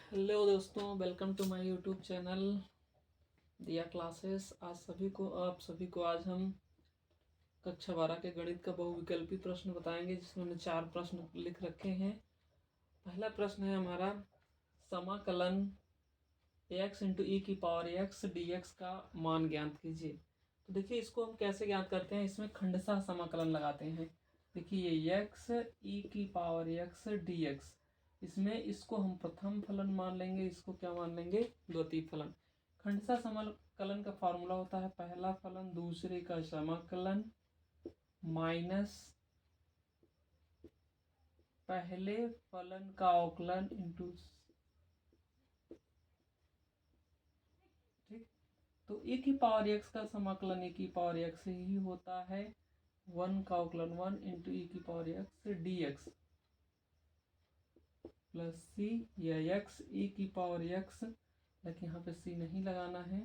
Hello दोस्तों, welcome to my YouTube channel Diya classes. आप सभी को आज हम कक्षा 12 के गणित का बहुविकल्पी प्रश्न बताएंगे, जिसमें हमने 4 प्रश्न लिख रखे हैं। पहला प्रश्न है हमारा, समाकलन x इंटू ई की पावर x dx का मान ज्ञात कीजिए। तो देखिए, इसको हम कैसे ज्ञात करते हैं। इसमें खंडशः समाकलन लगाते हैं। देखिए, ये x ई की पावर x dx, इसमें इसको हम प्रथम फलन मान लेंगे, इसको क्या मान लेंगे, द्वितीय फलन। खंडशः समाकलन का फॉर्मूला होता है पहला फलन दूसरे का समाकलन माइनस पहले फलन का अवकलन इंटू। ठीक, तो e की पावर x का समाकलन e की पावर x ही होता है 1 का अवकलन 1 इंटू ई की पावर x dx प्लस सी, या x ई की पावर x, लेकिन यहाँ पे c नहीं लगाना है,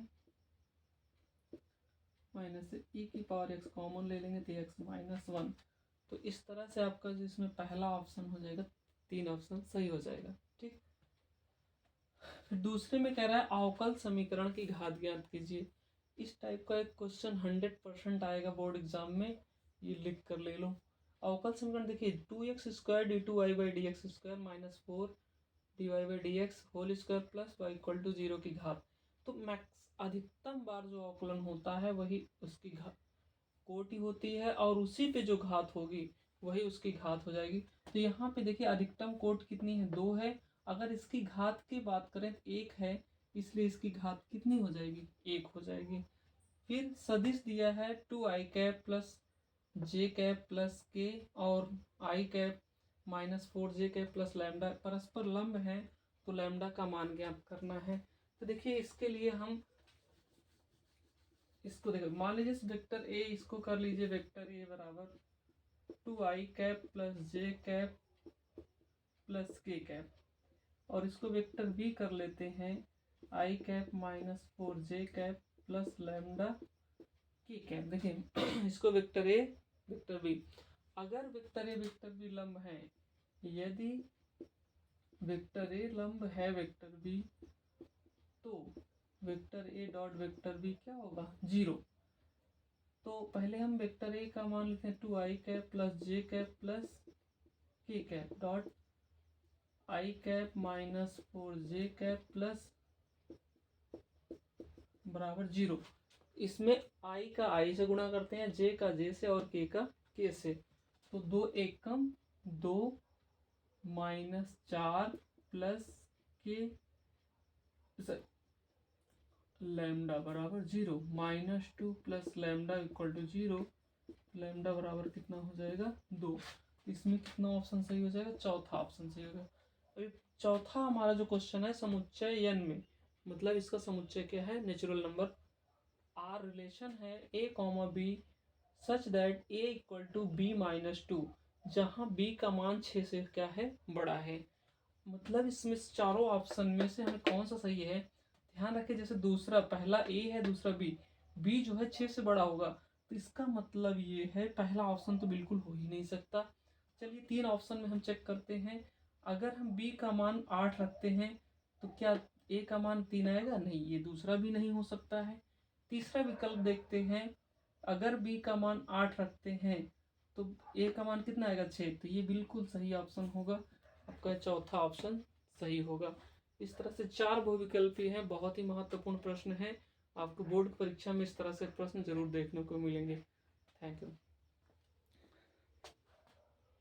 माइनस से ई की पावर x कॉमन ले लेंगे तो x माइनस 1। तो इस तरह से आपका जो इसमें पहला ऑप्शन हो जाएगा, 3 ऑप्शन सही हो जाएगा। ठीक, फिर दूसरे में कह रहा है अवकल समीकरण की घात ज्ञात कीजिए। इस टाइप का एक क्वेश्चन 100% आएगा बोर्ड एग्जाम में, ये लिख कर ले लो। अवकल समीकरण देखिए, 2x² d2y/dx² minus 4 dy/dx whole square plus y equal to 0 की घात। तो मैक्स अधिकतम बार जो अवकलन होता है वही उसकी घात कोटि होती है, और उसी पे जो घात होगी वही उसकी घात हो जाएगी। तो यहाँ पे देखिए, अधिकतम कोट कितनी है, 2 है। अगर इसकी घात की बात करें तो 1 है, इसलिए इसकी घात कितनी हो जाएगी, 1 हो जाएगी। फिर सदिश दिया है 2i cap plus j cap plus k और i cap minus 4j cap plus lambda परस्पर लंब है, तो लैम्डा का मान ज्ञात करना है। तो देखिए, इसके लिए हम इसको देखो, मान लीजिए इस वेक्टर ए, इसको कर लीजिए वेक्टर ए बराबर 2i cap plus j cap plus k cap, और इसको वेक्टर बी कर लेते हैं i cap minus 4j cap plus lambda k cap. देखिए इसको वेक्टर ए वेक्टर बी, अगर वेक्टर ए वेक्टर बी लंब है, यदि वेक्टर ए लंब है वेक्टर बी, तो vector a dot vector b क्या होगा, 0। तो पहले हम वेक्टर ए का मान लेते हैं 2i cap plus j cap plus k cap dot I cap minus 4j cap plus बराबर 0। इसमें आई का आई से गुणा करते हैं, जे का जे से और के का के से। तो 2 एकम 2 माइनस 4 प्लस के लैम्डा बराबर 0, minus 2 plus lambda equal to 0। Lambda बराबर कितना हो जाएगा, 2। इसमें कितना ऑप्शन सही हो जाएगा, चौथा ऑप्शन सही होगा। अभी चौथा हमारा जो क्वेश्चन है समुच्चय n में, मतलब इसका समुच्चय क्या है, नेचुरल नंबर आर रिलेशन है a comma B such that a equal to B minus 2, जहाँ b का मान 6 से क्या है, बड़ा है। मतलब इसमें चारों ऑप्शन में से हमें कौन सा सही है, ध्यान रखें। जैसे दूसरा, पहला ए है, दूसरा बी जो है 6 से बड़ा होगा, तो इसका मतलब ये है पहला ऑप्शन तो बिल्कुल हो ही नहीं सकता। चलिए 3 ऑप्शन में हम चेक करते हैं। अगर हम बी का मान 8 रखते हैं तो क्या ए का मान 3 आएगा, नहीं, ये दूसरा भी नहीं हो सकता है। तीसरा विकल्प देखते हैं, अगर बी का मान 8 रखते हैं तो ए का मान कितना आएगा, 6, तो ये बिल्कुल सही ऑप्शन होगा, आपका चौथा ऑप्शन सही होगा। इस तरह से 4 बहुविकल्पी हैं, बहुत ही महत्वपूर्ण प्रश्न है। आपको बोर्ड परीक्षा में इस तरह से प्रश्न जरूर देखने को मिलेंगे। Thank you.